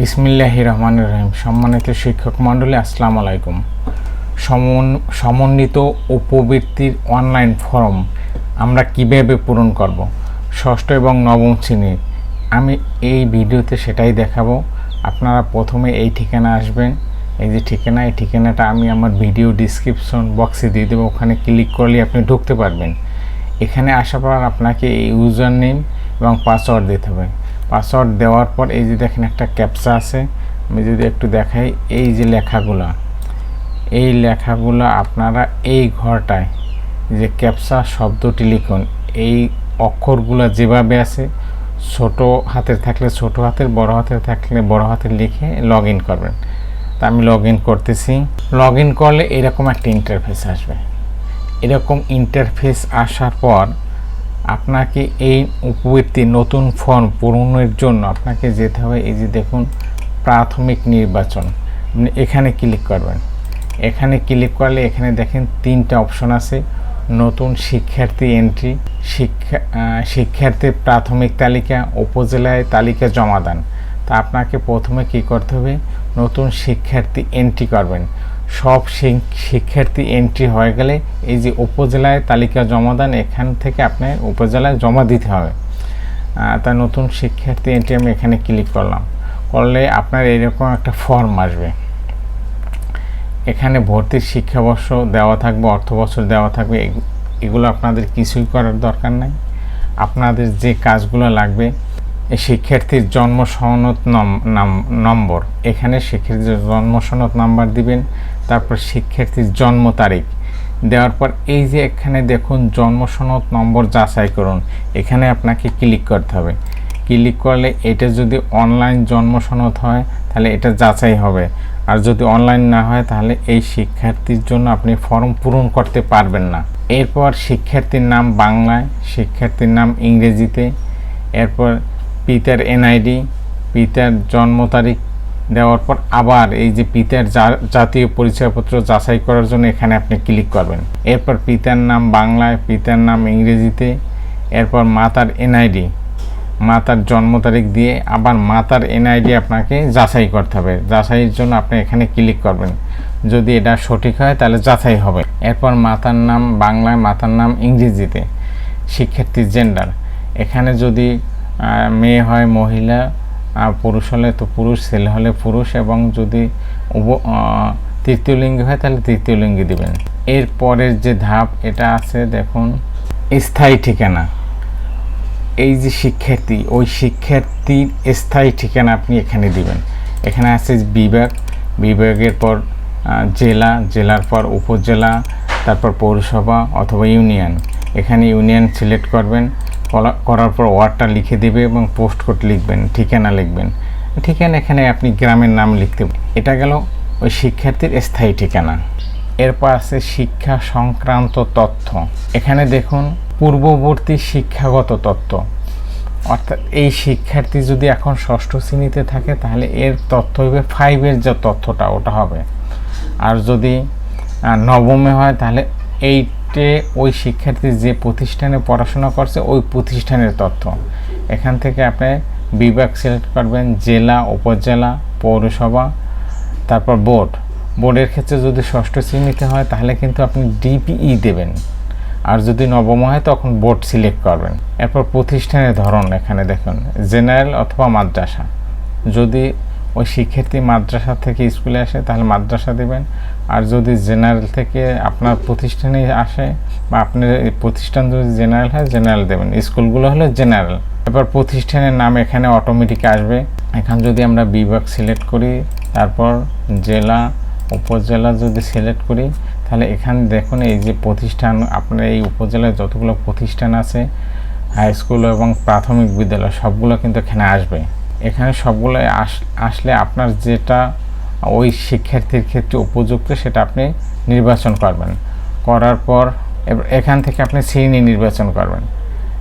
বিসমিল্লাহির রহমানির রহিম। সম্মানিত শিক্ষক মণ্ডলী, আসসালামু আলাইকুম। সমন্বিত উপবৃত্তির অনলাইন ফর্ম আমরা কিভাবে পূরণ করব ষষ্ঠ এবং নবম শ্রেণীর, আমি এই ভিডিওতে সেটাই দেখাবো। আপনারা প্রথমে এই ঠিকানা আসবেন, এই যে ঠিকানা, এই ঠিকানাটা আমি আমার ভিডিও ডিসক্রিপশন বক্সে দিয়ে দেবো। ওখানে ক্লিক করলে আপনি ঢুকতে পারবেন। এখানে আসার পর আপনাকে এই ইউজার নেম এবং পাসওয়ার্ড দিতে হবে। পাসওয়ার্ড দেওয়ার পর এই যে দেখেন একটা ক্যাপচা আছে, আমি যদি একটু দেখাই, এই যে লেখাগুলো আপনারা এই ঘরটায় যে ক্যাপচা শব্দটি লিখুন, এই অক্ষরগুলো যেভাবে আছে ছোট হাতের থাকলে ছোট হাতের, বড় হাতের থাকলে বড় হাতের লিখে লগ ইন করবেন। তা আমি লগ ইন করতেছি। লগ ইন করলে এরকম একটা ইন্টারফেস আসবে। এরকম ইন্টারফেস আসার পর আপনাকে এই উপবৃত্তির নতুন ফর্ম পূরণের জন্য আপনাকে যেতে হবে, এই যে দেখুন প্রাথমিক নির্বাচন, আপনি এখানে ক্লিক করবেন। এখানে ক্লিক করলে এখানে দেখেন তিনটা অপশন আছে। নতুন শিক্ষার্থী এন্ট্রি, শিক্ষার্থীর প্রাথমিক তালিকা, উপজেলায় তালিকা জমাদান। তা আপনাকে প্রথমে কি করতে হবে, নতুন শিক্ষার্থী এন্ট্রি করবেন। সব শিক্ষার্থী এন্ট্রি হয়ে গেলে এই যে উপজেলায় তালিকা জমাদান, এখান থেকে আপনার উপজেলায় জমা দিতে হবে। তা নতুন শিক্ষার্থী এন্ট্রি আমি এখানে ক্লিক করলাম। করলে আপনার এরকম একটা ফর্ম আসবে। এখানে ভর্তির শিক্ষাবর্ষ দেওয়া থাকবে, অর্থবছর দেওয়া থাকবে। এগুলো আপনাদের কিছুই করার দরকার নাই। আপনাদের যে কাজগুলো লাগবে, শিক্ষার্থীর জন্ম সনদ নম্বর, এখানে শিক্ষার্থীর জন্ম সনদ নাম্বার দিবেন। তারপর শিক্ষার্থীর জন্ম তারিখ দেওয়ার পর এই যে এখানে দেখুন জন্ম সনদ নম্বর যাচাই করুন, এখানে আপনাকে ক্লিক করতে হবে। ক্লিক করলে এটা যদি অনলাইন জন্ম সনদ হয় তাহলে এটা যাচাই হবে, আর যদি অনলাইন না হয় তাহলে এই শিক্ষার্থীর জন্য আপনি ফর্ম পূরণ করতে পারবেন না। এরপর শিক্ষার্থীর নাম বাংলায়, শিক্ষার্থীর নাম ইংরেজিতে, এরপর পিতার এনআইডি, পিতার জন্ম তারিখ দেওয়ার পর আবার এই যে পিতার জাতীয় পরিচয়পত্র যাচাই করার জন্য এখানে আপনি ক্লিক করবেন। এরপর পিতার নাম বাংলায়, পিতার নাম ইংরেজিতে, এরপর মাতার এনআইডি, মাতার জন্ম তারিখ দিয়ে আবার মাতার এনআইডি আপনাকে যাচাই করতে হবে। যাচাইয়ের জন্য আপনি এখানে ক্লিক করবেন। যদি এটা সঠিক হয় তাহলে যাচাই হবে। এরপর মাতার নাম বাংলায়, মাতার নাম ইংরেজিতে, শিক্ষার্থীর জেন্ডার, এখানে যদি মেয়ে হয় মহিলা, পুরুষ হলে তো পুরুষ, ছেলে হলে পুরুষ, এবং যদি তৃতীয় লিঙ্গ হয় তাহলে তৃতীয় লিঙ্গে দিবেন। এরপরের যে ধাপ এটা আছে দেখুন স্থায়ী ঠিকানা। এই যে শিক্ষার্থী, ওই শিক্ষার্থীর স্থায়ী ঠিকানা আপনি এখানে দিবেন। এখানে আছে বিভাগ, বিভাগের পর জেলা, জেলার পর উপজেলা, তারপর পৌরসভা অথবা ইউনিয়ন। এখানে ইউনিয়ন সিলেক্ট করবেন। করার পর ওয়ার্ডটা লিখে দেবে এবং পোস্ট কোড লিখবেন, ঠিকানা লিখবেন। ঠিকানা এখানে আপনি গ্রামের নাম লিখতে, এটা গেল ওই শিক্ষার্থীর স্থায়ী ঠিকানা। এরপর আছে শিক্ষা সংক্রান্ত তথ্য। এখানে দেখুন পূর্ববর্তী শিক্ষাগত তথ্য, অর্থাৎ এই শিক্ষার্থী যদি এখন ষষ্ঠ শ্রেণীতে থাকে তাহলে এর তথ্য হবে 5-এর যে তথ্যটা ওটা হবে। আর যদি নবমে হয় তাহলে ওই শিক্ষার্থী যে প্রতিষ্ঠানে পড়াশোনা করছে ওই প্রতিষ্ঠানের তথ্য। এখান থেকে আপনি বিভাগ সিলেক্ট করবেন, জেলা, উপজেলা, পৌরসভা, তারপর বোর্ডের ক্ষেত্রে যদি ষষ্ঠ শ্রেণীতে হয় তাহলে কিন্তু আপনি ডিপিই দেবেন, আর যদি নবম হয় তখন বোর্ড সিলেক্ট করবেন। এরপর প্রতিষ্ঠানের ধরন এখানে দেখুন জেনারেল অথবা মাদ্রাসা। যদি ওই শিক্ষার্থী মাদ্রাসা থেকে স্কুলে আসে তাহলে মাদ্রাসা দেবেন, আর যদি জেনারেল থেকে আপনার প্রতিষ্ঠানে আসে বা আপনার প্রতিষ্ঠান যদি জেনারেল হয় জেনারেল দেবেন, স্কুলগুলো হলে জেনারেল। এবার প্রতিষ্ঠানের নাম এখানে অটোমেটিক আসবে। এখানে যদি আমরা বিভাগ সিলেক্ট করি, তারপর জেলা, উপজেলা যদি সিলেক্ট করি তাহলে এখানে দেখুন এই যে প্রতিষ্ঠান, আপনার এই উপজেলায় যতগুলো প্রতিষ্ঠান আছে হাই স্কুল এবং প্রাথমিক বিদ্যালয় সবগুলো কিন্তু এখানে আসবে। এখানে সবগুলো আসলে আপনার যেটা ওই শিক্ষার্থীর ক্ষেত্রে উপযুক্ত সেটা আপনি নির্বাচন করবেন। করার পর এখান থেকে আপনি শ্রেণী নির্বাচন করবেন।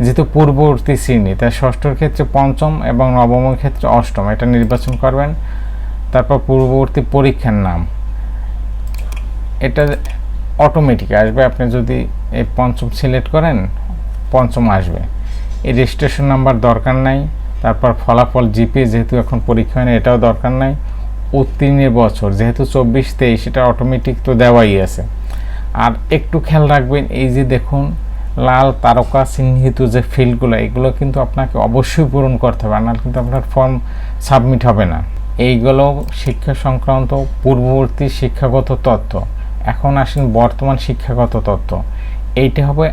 যেহেতু পূর্ববর্তী শ্রেণী, তাই ষষ্ঠর ক্ষেত্রে পঞ্চম এবং নবমের ক্ষেত্রে অষ্টম, এটা নির্বাচন করবেন। তারপর পূর্ববর্তী পরীক্ষার নাম, এটা অটোমেটিক আসবে। আপনি যদি এই পঞ্চম সিলেক্ট করেন পঞ্চম আসবে। এই রেজিস্ট্রেশন নাম্বার দরকার নাই, তারপর ফলাফল জিপিএ যেহেতু এখন পরীক্ষা হয় না এটাও দরকার নাই, উত্তীর্ণের বছর যেহেতু 24-23 এটা অটোমেটিক তো দেওয়াই আছে। আর একটু খেয়াল রাখবেন এই যে দেখুন লাল তারকা চিহ্নিত যে ফিল্ডগুলো এগুলো কিন্তু আপনাকে অবশ্যই পূরণ করতে হবে, না কিন্তু আপনার ফর্ম সাবমিট হবে না। এইগুলো শিক্ষা সংক্রান্ত পূর্ববর্তী শিক্ষাগত তথ্য। এখন আসেন বর্তমান শিক্ষাগত তথ্য। এইটা হবে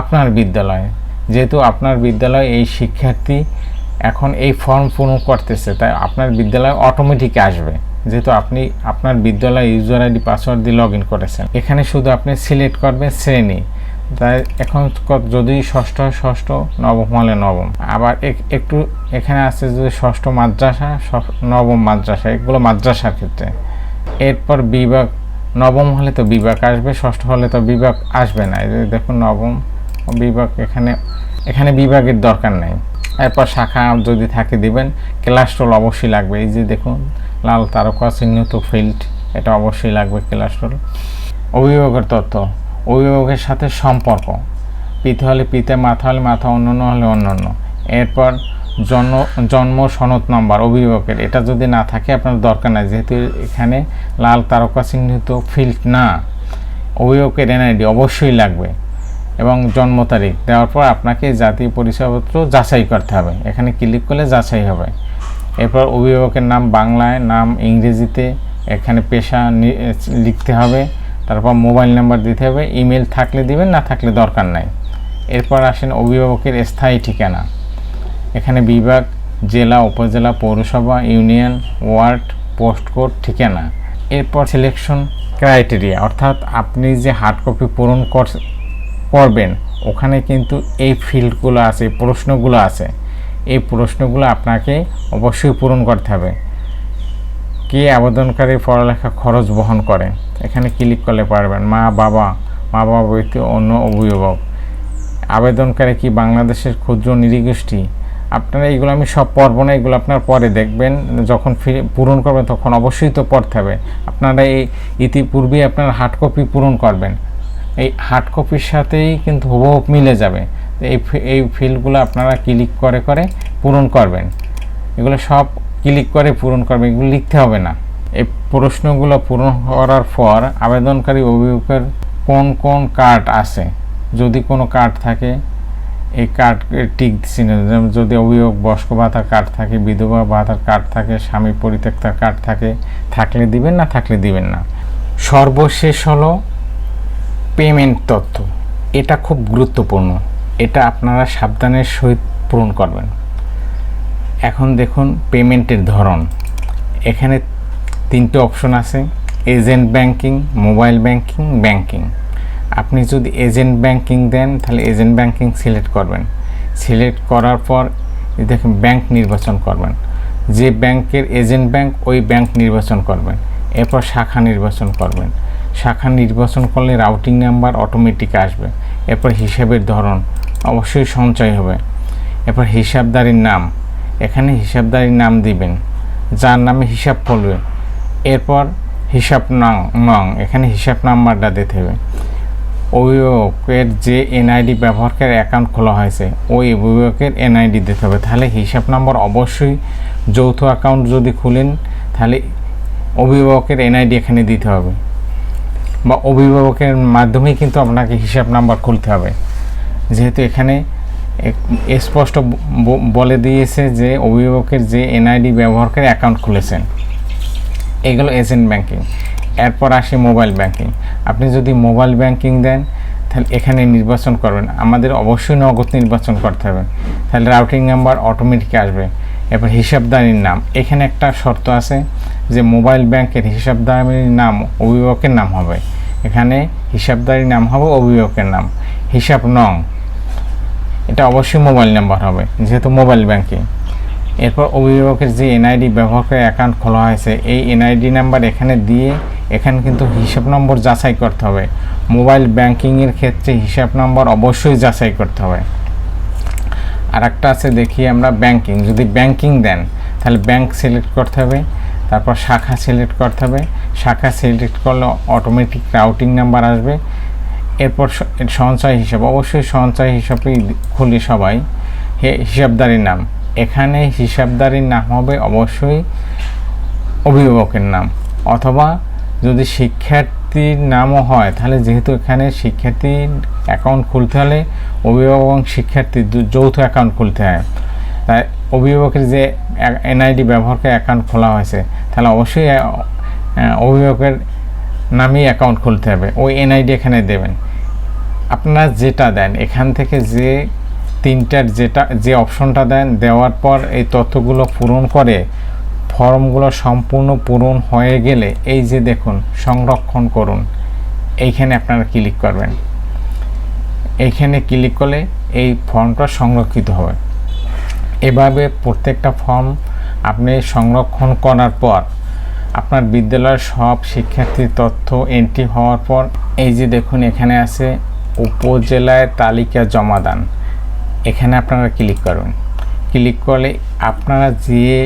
আপনার বিদ্যালয়ে, যেহেতু আপনার বিদ্যালয়ে এই শিক্ষার্থী এখন এই ফর্ম পূরণ করতেছে তাই আপনার বিদ্যালয়ে অটোমেটিক আসবে, যেহেতু আপনি আপনার বিদ্যালয়ে ইউজার আইডি পাসওয়ার্ড দিয়ে লগ ইন করেছেন। এখানে শুধু আপনি সিলেক্ট করবেন শ্রেণী, তাই এখন যদি ষষ্ঠ হয় ষষ্ঠ, নবম হলে নবম। আবার একটু এখানে আছে যদি ষষ্ঠ মাদ্রাসা, নবম মাদ্রাসা, এগুলো মাদ্রাসার ক্ষেত্রে। এরপর বিভাগ, নবম হলে তো বিভাগ আসবে, ষষ্ঠ হলে তো বিভাগ আসবে না। এই যে দেখুন নবম বিভাগ, এখানে বিভাগের দরকার নেই। এরপর শাখা যদি থাকে দিবেন, ক্লাস রোল অবশ্যই লাগবে। এই যে দেখুন লাল তারকা চিহ্নিত ফিল্ড, এটা অবশ্যই লাগবে ক্লাস রোল। অভিভাবকের তথ্য, অভিভাবকের সাথে সম্পর্ক, পিতা হলে পিতা, মাথা হলে মাথা, অন্যান্য হলে অন্যান্য। এরপর জন্ম সনদ নাম্বার অভিভাবকের, এটা যদি না থাকে আপনার দরকার নাই, যেহেতু এখানে লাল তারকা চিহ্নিত ফিল্ড না। অভিভাবকের এনআইডি অবশ্যই লাগবে এবং জন্ম তারিখ দেওয়ার পর আপনাকে জাতীয় পরিচয়পত্র যাচাই করতে হবে, এখানে ক্লিক করলে যাচাই হবে। এরপর অভিভাবকের নাম বাংলায়, নাম ইংরেজিতে, এখানে পেশা লিখতে হবে, তারপর মোবাইল নাম্বার দিতে হবে। ইমেল থাকলে দিবেন, না থাকলে দরকার নাই। এরপর আসেন অভিভাবকের স্থায়ী ঠিকানা, এখানে বিভাগ, জেলা, উপজেলা, পৌরসভা, ইউনিয়ন, ওয়ার্ড, পোস্ট কোড, ঠিকানা। এরপর সিলেকশন ক্রাইটেরিয়া, অর্থাৎ আপনি যে হার্ড কপি পূরণ করবেন ওখানে কিন্তু এই ফিল্ডগুলো আছে, প্রশ্নগুলো আছে, এই প্রশ্নগুলো আপনাকে অবশ্যই পূরণ করতে হবে। কে আবেদনকারী পড়ালেখা খরচ বহন করে, এখানে ক্লিক করলে পারবেন। মা বাবা ব্যতীত অন্য অভিভাবক। আবেদনকারী কি বাংলাদেশের ক্ষুদ্র নৃগোষ্ঠী। আপনারা এইগুলো আমি সব পড়ব না, এগুলো আপনার পরে দেখবেন, যখন পূরণ করবেন তখন অবশ্যই তো পড়তে হবে। আপনারা এই ইতিপূর্বে আপনার হার্ড কপি পূরণ করবেন, এই হার্ড কপির সাথেই কিন্তু হুবহু মিলে যাবে। এই ফিল্ডগুলো আপনারা ক্লিক করে করে পূরণ করবেন, এগুলো সব ক্লিক করে পূরণ করবেন, এগুলো লিখতে হবে না। এই প্রশ্নগুলো পূরণ করার পর আবেদনকারী অভিভাবকের কোন কোন কার্ড আছে, যদি কোনো কার্ড থাকে এই কার্ড টিক দিচ্ছি না। যদি অভিভাবক বয়স্ক ভাতার কার্ড থাকে, বিধবা ভাতার কার্ড থাকে, স্বামী পরিত্যক্তার কার্ড থাকলে দিবেন, না থাকলে দিবেন না। সর্বশেষ হলো পেমেন্ট তথ্য, এটা খুব গুরুত্বপূর্ণ, এটা আপনারা সাবধানের সহিত পূরণ করবেন। এখন দেখুন পেমেন্টের ধরন, এখানে 3টে অপশন আছে, agent banking, mobile banking, banking. আপনি যদি এজেন্ট ব্যাংকিং দেন তাহলে এজেন্ট ব্যাংকিং সিলেক্ট করবেন। সিলেক্ট করার পর দেখুন ব্যাংক নির্বাচন করবেন, যে ব্যাংকের এজেন্ট ব্যাংক ওই ব্যাংক নির্বাচন করবেন। এরপর শাখা নির্বাচন করবেন, শাখা নির্বাচন করলে রাউটিং নাম্বার অটোমেটিক আসবে। এরপর হিসাবের ধরন অবশ্যই সঞ্চয় হবে। এরপর হিসাবদারির নাম, এখানে হিসাবদারির নাম দিবেন যার নামে হিসাব খুলবে। এরপর হিসাব নং, এখানে হিসাব নাম্বারটা দিতে হবে। অভিভাবকের যে এনআইডি ব্যবহার করে অ্যাকাউন্ট খোলা হয়েছে ওই অভিভাবকের এনআইডি দিতে হবে। তাহলে হিসাব নাম্বার অবশ্যই, যৌথ অ্যাকাউন্ট যদি খুলেন তাহলে অভিভাবকের এনআইডি এখানে দিতে হবে, বা অভিভাবকের মাধ্যমেই কিন্তু আপনাকে হিসাব নাম্বার খুলতে হবে, যেহেতু এখানে স্পষ্ট বলে দিয়েছে যে অভিভাবকের যে এনআইডি ব্যবহার করে অ্যাকাউন্ট খুলেছেন। এগুলো এজেন্ট ব্যাংকিং। এরপর আসে মোবাইল ব্যাংকিং। আপনি যদি মোবাইল ব্যাংকিং দেন তাহলে এখানে নির্বাচন করবেন, আমাদের অবশ্যই নগদ নির্বাচন করতে হবে, তাহলে রাউটিং নাম্বার অটোমেটিক আসবে। এরপর হিসাবদারির নাম, এখানে একটা শর্ত আছে যে মোবাইল ব্যাংকের হিসাবদারির নাম অভিভাবকের নাম হবে, এখানে হিসাবদারির নাম হবে অভিভাবকের নাম। হিসাব নং, এটা অবশ্যই মোবাইল নাম্বার হবে যেহেতু মোবাইল ব্যাংকিং। এরপর অভিভাবকের যে এনআইডি ব্যবহার করে অ্যাকাউন্ট খোলা হয়েছে এই এনআইডি নাম্বার এখানে দিয়ে এখানে কিন্তু হিসাব নম্বর যাচাই করতে হবে। মোবাইল ব্যাংকিংয়ের ক্ষেত্রে হিসাব নম্বর অবশ্যই যাচাই করতে হবে। আর একটা আছে দেখি আমরা ব্যাংকিং, যদি ব্যাংকিং দেন তাহলে ব্যাংক সিলেক্ট করতে হবে, তারপর শাখা সিলেক্ট করতে হবে। শাখা সিলেক্ট করলে অটোমেটিক রাউটিং নাম্বার আসবে। এরপর সঞ্চয় হিসাব, অবশ্যই সঞ্চয় হিসাবেই খুলি সবাই। হিসাবদারির নাম, এখানে হিসাবদারির নাম হবে অবশ্যই অভিভাবকের নাম, অথবা যদি শিক্ষার্থীর নামও হয় তাহলে যেহেতু এখানে শিক্ষার্থীর অ্যাকাউন্ট খুলতে হলে অভিভাবক এবং শিক্ষার্থী যৌথ অ্যাকাউন্ট খুলতে হয়। তাই অভিভাবকের যে এনআইডি ব্যবহার করে অ্যাকাউন্ট খোলা হয়েছে তাহলে অবশ্যই অভিভাবকের নামেই অ্যাকাউন্ট খুলতে হবে, ওই এনআইডি এখানে দেবেন। আপনারা যেটা দেন এখান থেকে যে তিনটার যে অপশনটা দেন, দেওয়ার পর এই তথ্যগুলো পূরণ করে ফর্মগুলো সম্পূর্ণ পূরণ হয়ে গেলে এই যে দেখুন সংরক্ষণ করুন, এইখানে আপনারা ক্লিক করবেন। এইখানে ক্লিক করলে এই ফর্মটা সংরক্ষিত হবে। এভাবে প্রত্যেকটা ফর্ম আপনি সংরক্ষণ করার পর আপনার বিদ্যালয়ের সব শিক্ষার্থীর তথ্য এন্ট্রি হওয়ার পর এই যে দেখুন এখানে আছে উপজেলায় তালিকা জমাদান, এখানে আপনারা ক্লিক করবেন। ক্লিক করলে আপনারা যে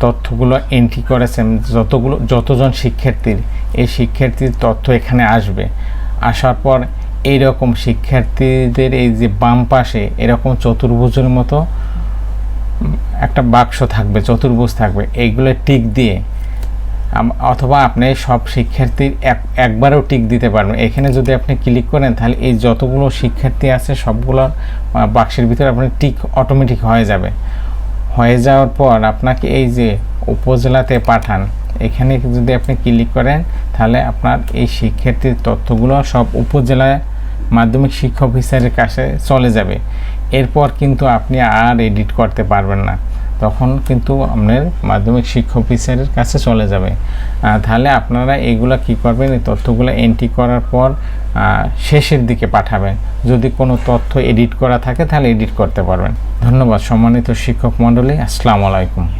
তথ্যগুলো এন্ট্রি করেছেন যতজন শিক্ষার্থীর, এই শিক্ষার্থীর তথ্য এখানে আসবে। আসার পর এইরকম শিক্ষার্থীদের এই যে বাম পাশে এরকম চতুর্ভুজের মতো একটা বাক্স থাকবে, চতুর্ভুজ থাকবে, এইগুলো টিক দিয়ে অথবা আপনি সব শিক্ষার্থীর একবারেও টিক দিতে পারবেন। এখানে যদি আপনি ক্লিক করেন তাহলে এই যতগুলো শিক্ষার্থী আছে সবগুলো বাক্সের ভিতরে আপনার টিক অটোমেটিক হয়ে যাবে। হয়ে যাওয়ার পর আপনাকে এই যে উপজেলাতে পাঠান, এখানে যদি আপনি ক্লিক করেন তাহলে আপনার এই শিক্ষার্থীর তথ্যগুলো সব উপজেলায় মাধ্যমিক শিক্ষা অফিসারের কাছে চলে যাবে। এরপর কিন্তু আপনি আর এডিট করতে পারবেন না, তখন কিন্তু আপনার মাধ্যমিক শিক্ষা অফিসারের কাছে চলে যাবে। তাহলে আপনারা এইগুলা কি করবেন, এই তথ্যগুলো এন্ট্রি করার পর শেষের দিকে পাঠাবেন। যদি কোনো তথ্য এডিট করা থাকে তাহলে এডিট করতে পারবেন। ধন্যবাদ সম্মানিত শিক্ষক মণ্ডলী, আসসালামু আলাইকুম।